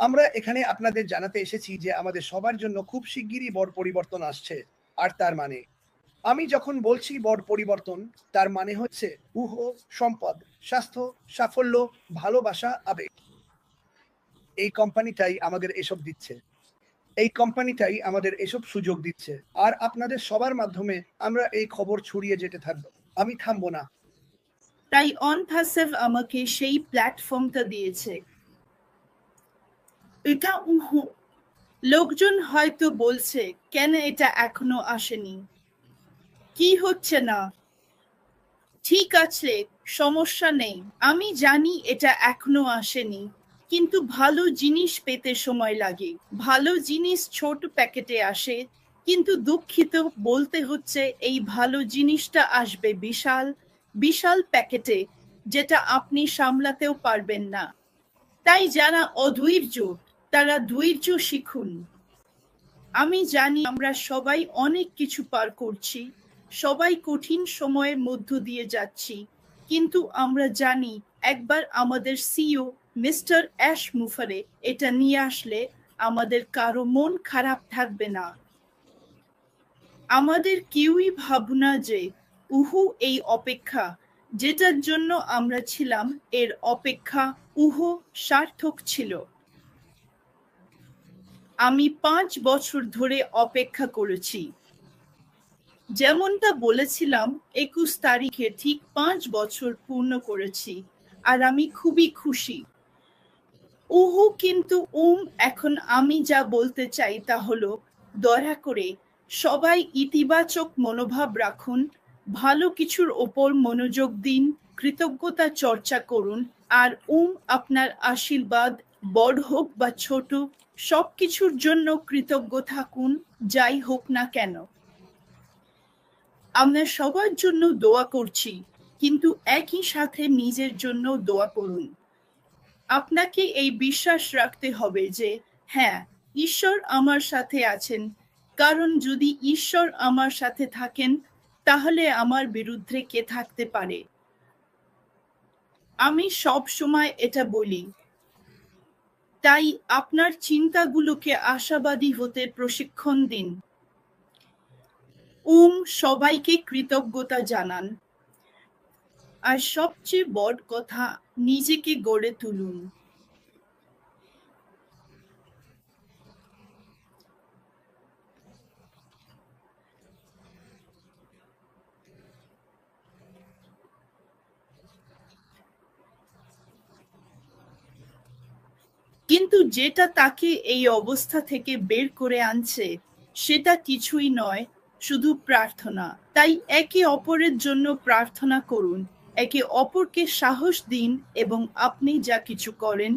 আমরা এখানে আপনাদের জানাতে এসেছি যে আমাদের সবার জন্য খুব শিগগিরই বড় পরিবর্তন আসছে। আর তার মানে আমি যখন বলছি বড় পরিবর্তন, তার মানে হচ্ছে সম্পদ, স্বাস্থ্য, সাফল্য, ভালোবাসা, আবেগ। এই কোম্পানিটাই আমাদের এসব দিচ্ছে। এই কোম্পানিটাই আমাদের এসব সুযোগ দিচ্ছে। আর আপনাদের সবার মাধ্যমে আমরা এই খবর ছড়িয়ে যেতে থাকবো। আমি থামবো না। তাই অনপাসিভ আমাকে সেই প্ল্যাটফর্মটা দিয়েছে। এটা লোকজন হয়তো বলছে, কেন এটা এখনো আসেনি, কি হচ্ছে না? ঠিক আছে, সমস্যা নেই। আমি জানি এটা এখনো আসেনি, কিন্তু ভালো জিনিস পেতে সময় লাগে। ভালো জিনিস ছোট প্যাকেটে আসে, কিন্তু দুঃখিত বলতে হচ্ছে এই ভালো জিনিসটা আসবে বিশাল বিশাল প্যাকেটে, যেটা আপনি সামলাতেও পারবেন না। তাই যারা অধৈর্য, তারা ধৈর্য শিখুন। আমি জানি আমরা সবাই অনেক কিছু পার করছি, সবাই কঠিন সময়ের মধ্য দিয়ে যাচ্ছি, কিন্তু আমরা জানি একবার আমাদের সিইও মিস্টার অ্যাশ মুফারে এটা নিয়ে আসলে আমাদের কারো মন খারাপ থাকবে না। আমাদের কেউই ভাবনা যে এই অপেক্ষা, যেটার জন্য আমরা ছিলাম, এর অপেক্ষা সার্থক ছিল। আমি 5 বছর ধরে অপেক্ষা করেছি। যেমনটা বলেছিলাম, 21 তারিখে ঠিক 5 বছর পূর্ণ করেছি, আর আমি খুবই খুশি। কিন্তু এখন আমি যা বলতে চাই তা হলো, দয়া করে সবাই ইতিবাচক মনোভাব রাখুন, ভালো কিছুর ওপর মনোযোগ দিন, কৃতজ্ঞতা চর্চা করুন, আর আপনার আশীর্বাদ, বড় হোক বা ছোট, সবকিছুর জন্য কৃতজ্ঞ থাকুন, যাই হোক না কেন। আমরা সবার জন্য দোয়া করছি, কিন্তু একই সাথে নিজের জন্য দোয়া করুন। আপনাকে এই বিশ্বাস রাখতে হবে যে হ্যাঁ, ঈশ্বর আমার সাথে আছেন, কারণ যদি ঈশ্বর আমার সাথে থাকেন, তাহলে আমার বিরুদ্ধে কে থাকতে পারে? আমি সব সময় এটা বলি। তাই আপনার চিন্তাগুলোকে আশাবাদী হতে প্রশিক্ষণ দিন। সবাইকে কৃতজ্ঞতা জানান। আর সবচেয়ে বড় কথা, নিজেকে গড়ে তুলুন। কিন্তু যেটা তাকে এই অবস্থা থেকে বের করে আনছে, সেটা কিছুই নয়, শুধু প্রার্থনা। তাই একে অপরের জন্য প্রার্থনা করুন, একে অপরকে সাহস দিন, এবং আপনি যা কিছু করেন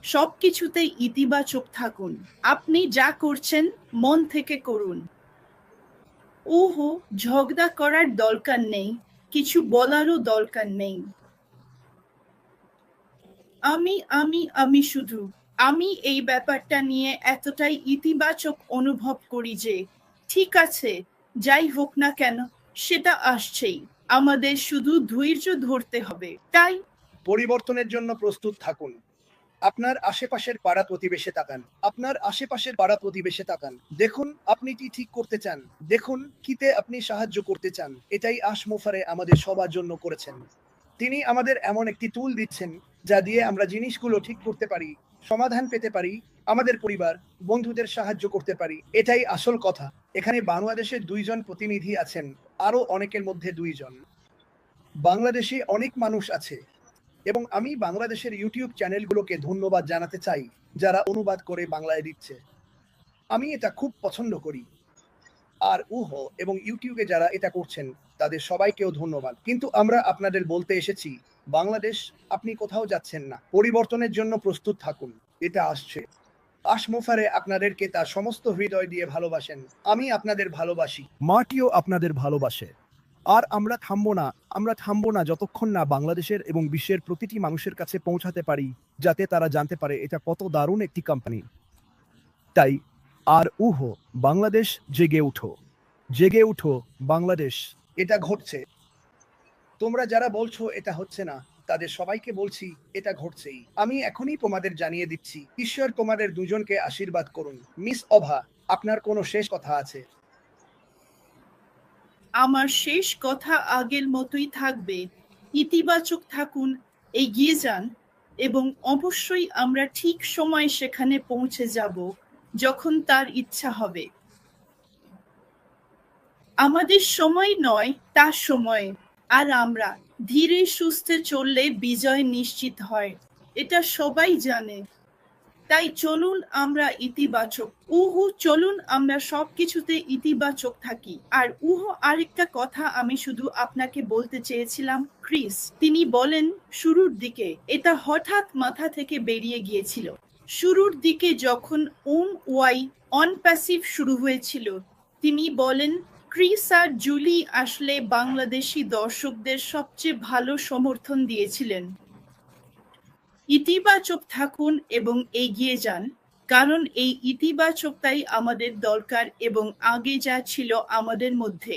সবকিছুতেই ইতিবাচক থাকুন। আপনি যা করছেন মন থেকে করুন। ঝগড়া করার দরকার নেই, কিছু বলারও দরকার নেই। আমি শুধু আমি এই ব্যাপারটা নিয়ে এতটাই ইতিবাচক অনুভব করি যে ঠিক আছে, যাই হোক না কেন, সেটা আসছেই। আমাদের শুধু ধৈর্য ধরতে হবে। তাই পরিবর্তনের জন্য প্রস্তুত থাকুন। আপনার আশেপাশের পাড়া প্রতিবেশে তাকান। আপনার আশেপাশের পাড়া প্রতিবেশে তাকান। দেখুন আপনি কি ঠিক করতে চান। দেখুন কিতে আপনি সাহায্য করতে চান। এটাই আশমোফারে আমাদের সবার জন্য করেছেন। তিনি আমাদের এমন একটি টুল দিচ্ছেন, যা দিয়ে আমরা জিনিসগুলো ঠিক করতে পারি, সমাধান পেতে পারি, আমাদের পরিবার, বন্ধুদের সাহায্য করতে পারি। এটাই আসল কথা। এখানে বাংলাদেশের 2 জন প্রতিনিধি আছেন, আরো অনেকের মধ্যে 2 জন। বাংলাদেশে অনেক মানুষ আছে, এবং আমি বাংলাদেশের ইউটিউব চ্যানেলগুলোকে ধন্যবাদ জানাতে চাই, যারা অনুবাদ করে বাংলায় দিচ্ছে। আমি এটা খুব পছন্দ করি। আর এবং ইউটিউবে যারা এটা করছেন, তাদের সবাইকেও ধন্যবাদ। কিন্তু আমরা আপনাদের বলতে এসেছি, বাংলাদেশ, আপনি কোথাও যাচ্ছেন না। পরিবর্তনের জন্য প্রস্তুত থাকুন। এটা আসছে। আশমোফারে আপনাদেরকে তার সমস্ত হৃদয় দিয়ে ভালোবাসেন। আমি আপনাদের ভালোবাসি। মাটিও আপনাদের ভালোবাসে। আর আমরা থামবো না যতক্ষণ না বাংলাদেশের এবং বিশ্বের প্রতিটি মানুষের কাছে পৌঁছাতে পারি, যাতে তারা জানতে পারে এটা কত দারুণ একটি কোম্পানি। তাই আর বাংলাদেশ, জেগে উঠো। জেগে উঠো বাংলাদেশ। এটা ঘটছে। তোমরা যারা বলছো এটা হচ্ছে না, তাদের সবাইকে বলছি এটা ঘটছেই। আমি এখনই তোমাদের জানিয়ে দিচ্ছি, ঈশ্বর তোমাদের দুজনকে আশীর্বাদ করুন। মিস অভা, আপনার কোনো শেষ কথা আছে? আমার শেষ কথা আগের মতোই থাকবে, ইতিবাচক থাকুন, এগিয়ে যান, এবং অবশ্যই আমরা ঠিক সময়ে সেখানে পৌঁছে যাব যখন তার ইচ্ছা হবে। আমাদের সময় নয়, তার সময়। আর আমরা ধীরে সুস্থে চললে বিজয় নিশ্চিত হয়, এটা সবাই জানে। তাই চলুন আমরা ইতিবাচক, চলুন আমরা সবকিছুতে ইতিবাচক থাকি। আর আরেকটা কথা আমি শুধু আপনাকে বলতে চেয়েছিলাম, ক্রিস তিনি বলেন শুরুর দিকে এটা হঠাৎ মাথা থেকে বেরিয়ে গিয়েছিল। শুরুর দিকে যখন ওয়াই অন প্যাসিভ শুরু হয়েছিল, তিনি বলেন ক্রিস আর জুলি আসলে বাংলাদেশি দর্শকদের সবচেয়ে ভালো সমর্থন দিয়েছিলেন। ইতিবাচক থাকুন এবং এগিয়ে যান, কারণ এই ইতিবাচকতাই আমাদের দরকার এবং আগে যা ছিল আমাদের মধ্যে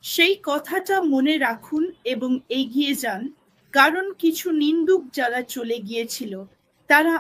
সেই কথাটা মনে রাখুন এবং এগিয়ে যান, কারণ কিছু নিন্দুক যারা চলে গিয়েছিল তারা